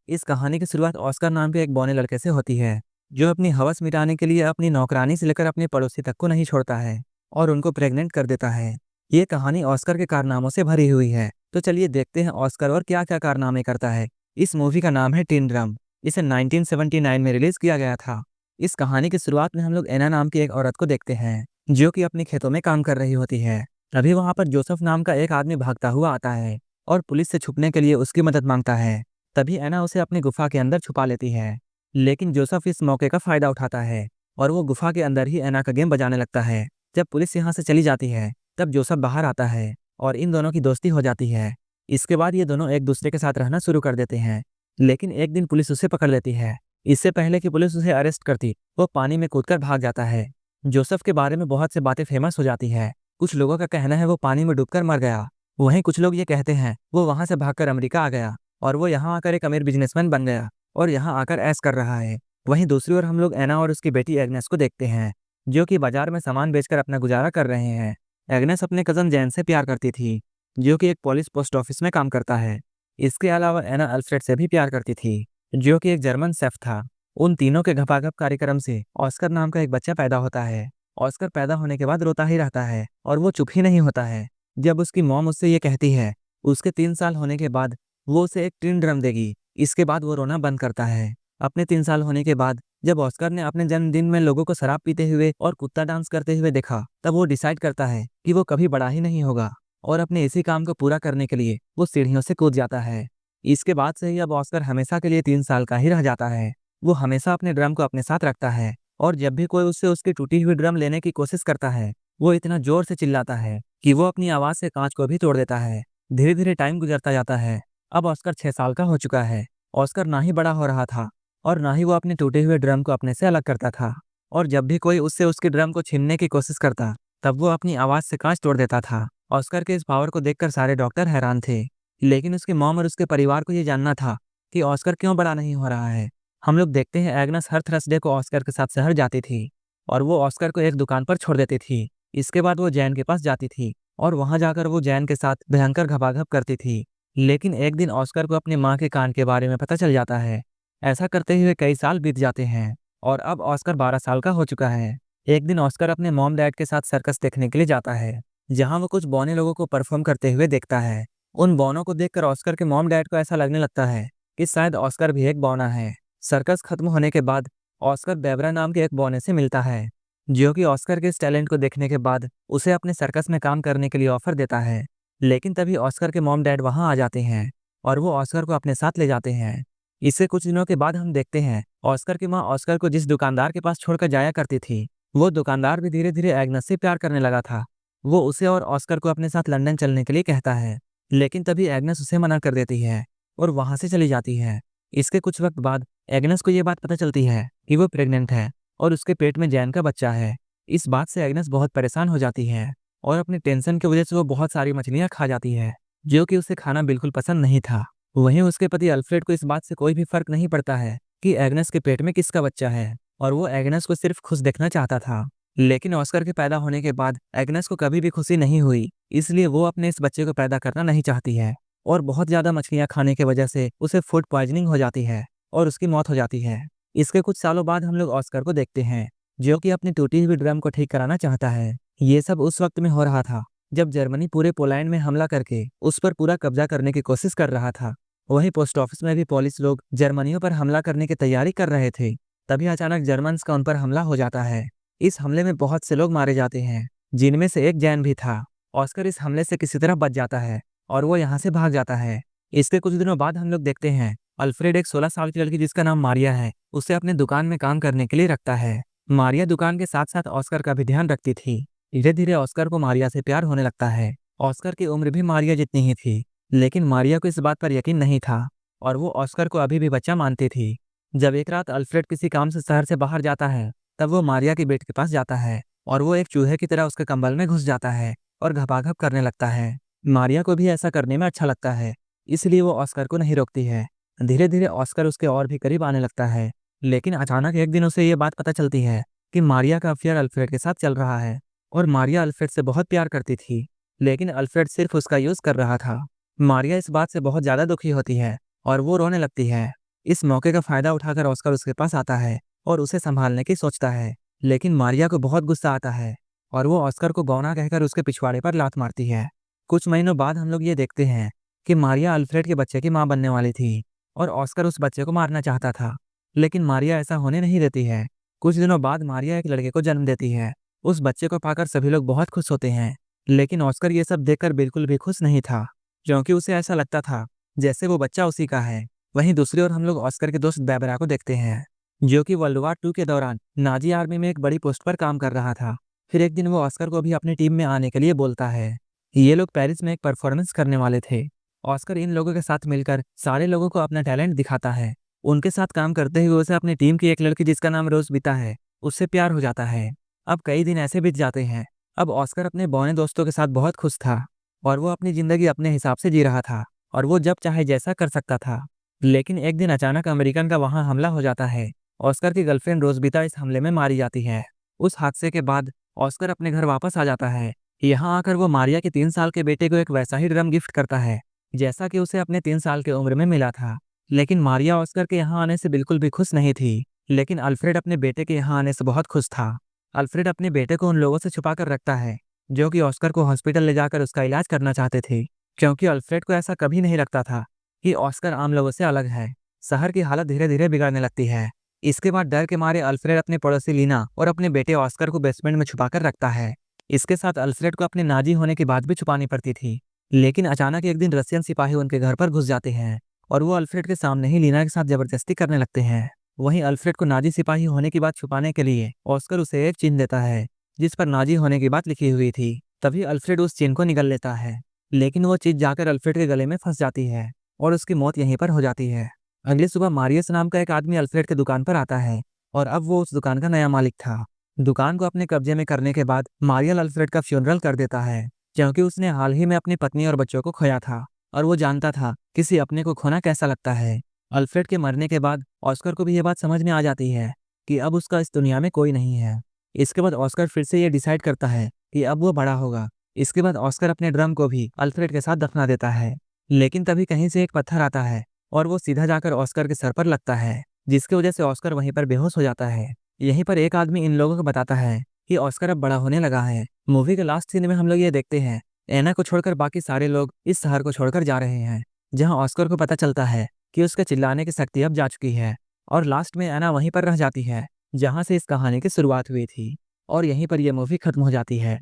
इस कहानी की शुरुआत ऑस्कर नाम के एक बौने लड़के से होती है, जो अपनी हवस मिटाने के लिए अपनी नौकरानी से लेकर अपने पड़ोसी तक को नहीं छोड़ता है और उनको प्रेग्नेंट कर देता है। ये कहानी ऑस्कर के कारनामों से भरी हुई है। तो चलिए देखते हैं ऑस्कर और क्या क्या कारनामे करता है। इस मूवी का नाम है टिन ड्रम। इसे 1979 में रिलीज किया गया था। इस कहानी की शुरुआत में हम लोग एना नाम की एक औरत को देखते हैं, जो कि अपने खेतों में काम कर रही होती है। तभी वहां पर जोसेफ नाम का एक आदमी भागता हुआ आता है और पुलिस से छुपने के लिए उसकी मदद मांगता है। तभी एना उसे अपनी गुफा के अंदर छुपा लेती है, लेकिन जोसेफ इस मौके का फायदा उठाता है और वो गुफा के अंदर ही एना का गेम बजाने लगता है। जब पुलिस यहाँ से चली जाती है, तब जोसेफ बाहर आता है और इन दोनों की दोस्ती हो जाती है। इसके बाद ये दोनों एक दूसरे के साथ रहना शुरू कर देते हैं, लेकिन एक दिन पुलिस उसे पकड़ लेती है। इससे पहले कि पुलिस उसे अरेस्ट करती, वो पानी में कूदकर भाग जाता है। जोसेफ के बारे में बहुत से बातें फेमस हो जाती है। कुछ लोगों का कहना है वो पानी में डूबकर मर गया। वहीं कुछ लोग ये कहते हैं वो वहां से भागकर अमेरिका आ गया और वो यहाँ आकर एक अमीर बिजनेसमैन बन गया और यहाँ आकर ऐश कर रहा है। वहीं दूसरी ओर हम लोग एना और उसकी बेटी एग्नेस को देखते हैं, जो कि बाजार में सामान बेचकर अपना गुजारा कर रहे हैं। एग्नेस अपने कजन जैन से प्यार करती थी, जो कि एक पुलिस पोस्ट ऑफिस में काम करता है। इसके अलावा एना अल्फ्रेड से भी प्यार करती थी, जो कि एक जर्मन शेफ था। उन तीनों के घपाघप कार्यक्रम से ऑस्कर नाम का एक बच्चा पैदा होता है। ऑस्कर पैदा होने के बाद रोता ही रहता है और वो चुप ही नहीं होता है। जब उसकी मॉम उससे ये कहती है उसके 3 साल होने के बाद वो उसे एक टिन ड्रम देगी, इसके बाद वो रोना बंद करता है। अपने 3 साल होने के बाद जब ऑस्कर ने अपने जन्मदिन में लोगों को शराब पीते हुए और कुत्ता डांस करते हुए देखा, तब वो डिसाइड करता है कि वो कभी बड़ा ही नहीं होगा और अपने इसी काम को पूरा करने के लिए वो सीढ़ियों से कूद जाता है। इसके बाद से ही अब ऑस्कर हमेशा के लिए 3 साल का ही रह जाता है। वो हमेशा अपने ड्रम को अपने साथ रखता है और जब भी कोई उससे उसकी टूटी हुई ड्रम लेने की कोशिश करता है, वो इतना जोर से चिल्लाता है कि वो अपनी आवाज से कांच को भी तोड़ देता है। धीरे धीरे टाइम गुजरता जाता है। अब ऑस्कर 6 साल का हो चुका है। ऑस्कर ना ही बड़ा हो रहा था और ना ही वो अपने टूटे हुए ड्रम को अपने से अलग करता था। और जब भी कोई उससे उसकी ड्रम को छीनने की कोशिश करता, तब वो अपनी आवाज से कांच तोड़ देता था। ऑस्कर के इस पावर को देखकर सारे डॉक्टर हैरान थे, लेकिन उसके मॉम और उसके परिवार को ये जानना था कि ऑस्कर क्यों बड़ा नहीं हो रहा है। हम लोग देखते हैं एग्नेस हर थर्सडे को ऑस्कर के साथ शहर जाती थी और वो ऑस्कर को एक दुकान पर छोड़ देती थी। इसके बाद वो जैन के पास जाती थी और वहां जाकर वो जैन के साथ भयंकर घपाघप करती थी। लेकिन एक दिन ऑस्कर को अपनी माँ के कान के बारे में पता चल जाता है। ऐसा करते हुए कई साल बीत जाते हैं और अब ऑस्कर 12 साल का हो चुका है। एक दिन ऑस्कर अपने मॉम डैड के साथ सर्कस देखने के लिए जाता है, जहां वो कुछ बौने लोगों को परफॉर्म करते हुए देखता है। उन बौनों को देखकर ऑस्कर के मॉम डैड को ऐसा लगने लगता है कि शायद ऑस्कर भी एक बौना है। सर्कस खत्म होने के बाद ऑस्कर बेबरा नाम के एक बौने से मिलता है, जो कि ऑस्कर के इस टैलेंट को देखने के बाद उसे अपने सर्कस में काम करने के लिए ऑफर देता है। लेकिन तभी ऑस्कर के मॉम डैड वहां आ जाते हैं और वो ऑस्कर को अपने साथ ले जाते हैं। इससे कुछ दिनों के बाद हम देखते हैं ऑस्कर की माँ ऑस्कर को जिस दुकानदार के पास छोड़कर जाया करती थी, वो दुकानदार भी धीरे धीरे एग्नेस से प्यार करने लगा था। वो उसे और ऑस्कर को अपने साथ लंदन चलने के लिए कहता है, लेकिन तभी एग्नेस उसे मना कर देती है और वहां से चली जाती है। इसके कुछ वक्त बाद एग्नेस को ये बात पता चलती है कि वो प्रेग्नेंट है और उसके पेट में जैन का बच्चा है। इस बात से एग्नेस बहुत परेशान हो जाती है और अपनी टेंशन की वजह से वो बहुत सारी मछलियां खा जाती है, जो कि उसे खाना बिल्कुल पसंद नहीं था। वहीं उसके पति अल्फ्रेड को इस बात से कोई भी फर्क नहीं पड़ता है कि एग्नेस के पेट में किसका बच्चा है और वो एग्नेस को सिर्फ खुश देखना चाहता था। लेकिन ऑस्कर के पैदा होने के बाद एग्नेस को कभी भी खुशी नहीं हुई, इसलिए वो अपने इस बच्चे को पैदा करना नहीं चाहती है और बहुत ज्यादा मछलियां खाने की वजह से उसे फूड पॉइजनिंग हो जाती है और उसकी मौत हो जाती है। इसके कुछ सालों बाद हम लोग ऑस्कर को देखते हैं, जो कि अपनी टूटी हुई ड्रम को ठीक कराना चाहता है। ये सब उस वक्त में हो रहा था जब जर्मनी पूरे पोलैंड में हमला करके उस पर पूरा कब्जा करने की कोशिश कर रहा था। वहीं पोस्ट ऑफिस में भी पुलिस लोग जर्मनियों पर हमला करने की तैयारी कर रहे थे। तभी अचानक जर्मन्स का उन पर हमला हो जाता है। इस हमले में बहुत से लोग मारे जाते हैं, जिनमें से एक जैन भी था। ऑस्कर इस हमले से किसी तरह बच जाता है और वो यहाँ से भाग जाता है। इसके कुछ दिनों बाद हम लोग देखते हैं अल्फ्रेड एक 16 साल की लड़की जिसका नाम मारिया है, उसे अपने दुकान में काम करने के लिए रखता है। मारिया दुकान के साथ साथ ऑस्कर का भी ध्यान रखती थी। धीरे धीरे ऑस्कर को मारिया से प्यार होने लगता है। ऑस्कर की उम्र भी मारिया जितनी ही थी, लेकिन मारिया को इस बात पर यकीन नहीं था और वो ऑस्कर को अभी भी बच्चा मानती थी। जब एक रात अल्फ्रेड किसी काम से शहर से बाहर जाता है, तब वो मारिया के बेड के पास जाता है और वो एक चूहे की तरह उसके कंबल में घुस जाता है और घपाघप करने लगता है। मारिया को भी ऐसा करने में अच्छा लगता है, इसलिए वो ऑस्कर को नहीं रोकती है। धीरे धीरे ऑस्कर उसके और भी करीब आने लगता है, लेकिन अचानक एक दिन उसे ये बात पता चलती है कि मारिया का अफेयर अल्फ्रेड के साथ चल रहा है और मारिया अल्फ्रेड से बहुत प्यार करती थी, लेकिन अल्फ्रेड सिर्फ उसका यूज कर रहा था। मारिया इस बात से बहुत ज्यादा दुखी होती है और वो रोने लगती है। इस मौके का फायदा उठाकर ऑस्कर उसके पास आता है और उसे संभालने की सोचता है, लेकिन मारिया को बहुत गुस्सा आता है और वो ऑस्कर को बौना कहकर उसके पिछवाड़े पर लात मारती है। कुछ महीनों बाद हम लोग ये देखते हैं कि मारिया अल्फ्रेड के बच्चे की मां बनने वाली थी और ऑस्कर उस बच्चे को मारना चाहता था, लेकिन मारिया ऐसा होने नहीं देती है। कुछ दिनों बाद मारिया एक लड़के को जन्म देती है। उस बच्चे को पाकर सभी लोग बहुत खुश होते हैं, लेकिन ऑस्कर ये सब देखकर बिल्कुल भी खुश नहीं था, क्योंकि उसे ऐसा लगता था जैसे वो बच्चा उसी का है। वहीं दूसरी ओर हम लोग ऑस्कर के दोस्त बेबरा को देखते हैं, जो कि वर्ल्ड वार 2 के दौरान नाजी आर्मी में एक बड़ी पोस्ट पर काम कर रहा था। फिर एक दिन वो ऑस्कर को भी अपनी टीम में आने के लिए बोलता है। ये लोग पेरिस में एक परफॉर्मेंस करने वाले थे। ऑस्कर इन लोगों के साथ मिलकर सारे लोगों को अपना टैलेंट दिखाता है। उनके साथ काम करते हुए उसे अपनी टीम की एक लड़की जिसका नाम रोज बीता है, उससे प्यार हो जाता है। अब कई दिन ऐसे बीत जाते हैं। अब ऑस्कर अपने बौने दोस्तों के साथ बहुत खुश था और वो अपनी जिंदगी अपने हिसाब से जी रहा था और वो जब चाहे जैसा कर सकता था। लेकिन एक दिन अचानक अमेरिकन का वहां हमला हो जाता है। ऑस्कर की गर्लफ्रेंड रोजबीता इस हमले में मारी जाती है। उस हादसे के बाद ऑस्कर अपने घर वापस आ जाता है। यहाँ आकर वो मारिया के 3 साल के बेटे को एक वैसा ही ड्रम गिफ्ट करता है जैसा कि उसे अपने 3 साल की उम्र में मिला था। लेकिन मारिया ऑस्कर के यहाँ आने से बिल्कुल भी खुश नहीं थी, लेकिन अल्फ्रेड अपने बेटे के यहाँ आने से बहुत खुश था। अल्फ्रेड अपने बेटे को उन लोगों से छुपा कर रखता है जो कि ऑस्कर को हॉस्पिटल ले जाकर उसका इलाज करना चाहते थे, क्योंकि अल्फ्रेड को ऐसा कभी नहीं लगता था कि ऑस्कर आम लोगों से अलग है। शहर की हालत धीरे धीरे बिगड़ने लगती है। इसके बाद डर के मारे अल्फ्रेड अपने पड़ोसी लीना और अपने बेटे ऑस्कर को बेसमेंट में छुपा कर रखता है। इसके साथ अल्फ्रेड को अपने नाजी होने की बात भी छुपानी पड़ती थी, लेकिन अचानक एक दिन रशियन सिपाही उनके घर पर घुस जाते हैं और वो अल्फ्रेड के सामने ही लीना के साथ जबरदस्ती करने लगते हैं। वहीं अल्फ्रेड को नाजी सिपाही होने की बात छुपाने के लिए ऑस्कर उसे एक चिन्ह देता है जिस पर नाजी होने की बात लिखी हुई थी। तभी अल्फ्रेड उस चिन्ह को निगल लेता है, लेकिन वो चीज जाकर अल्फ्रेड के गले में फंस जाती है और उसकी मौत यहीं पर हो जाती है। अगली सुबह मारियस नाम का एक आदमी अल्फ्रेड की दुकान पर आता है और अब वो उस दुकान का नया मालिक था। दुकान को अपने कब्जे में करने के बाद मारियल अल्फ्रेड का फ्यूनरल कर देता है, क्योंकि उसने हाल ही में अपनी पत्नी और बच्चों को खोया था और वो जानता था किसी अपने को खोना कैसा लगता है। अल्फ्रेड के मरने के बाद ऑस्कर को भी ये बात समझ में आ जाती है कि अब उसका इस दुनिया में कोई नहीं है। इसके बाद ऑस्कर फिर से ये डिसाइड करता है कि अब वो बड़ा होगा। इसके बाद ऑस्कर अपने ड्रम को भी अल्फ्रेड के साथ दफना देता है, लेकिन तभी कहीं से एक पत्थर आता है और वो सीधा जाकर ऑस्कर के सर पर लगता है, जिसकी वजह से ऑस्कर वहीं पर बेहोश हो जाता है। यहीं पर एक आदमी इन लोगों को बताता है कि ऑस्कर अब बड़ा होने लगा है। मूवी के लास्ट सीन में हम लोग ये देखते हैं एना को छोड़कर बाकी सारे लोग इस शहर को छोड़कर जा रहे हैं, जहां ऑस्कर को पता चलता है कि उसके चिल्लाने की शक्ति अब जा चुकी है। और लास्ट में एना वहीं पर रह जाती है जहां से इस कहानी की शुरुआत हुई थी और यहीं पर यह मूवी खत्म हो जाती है।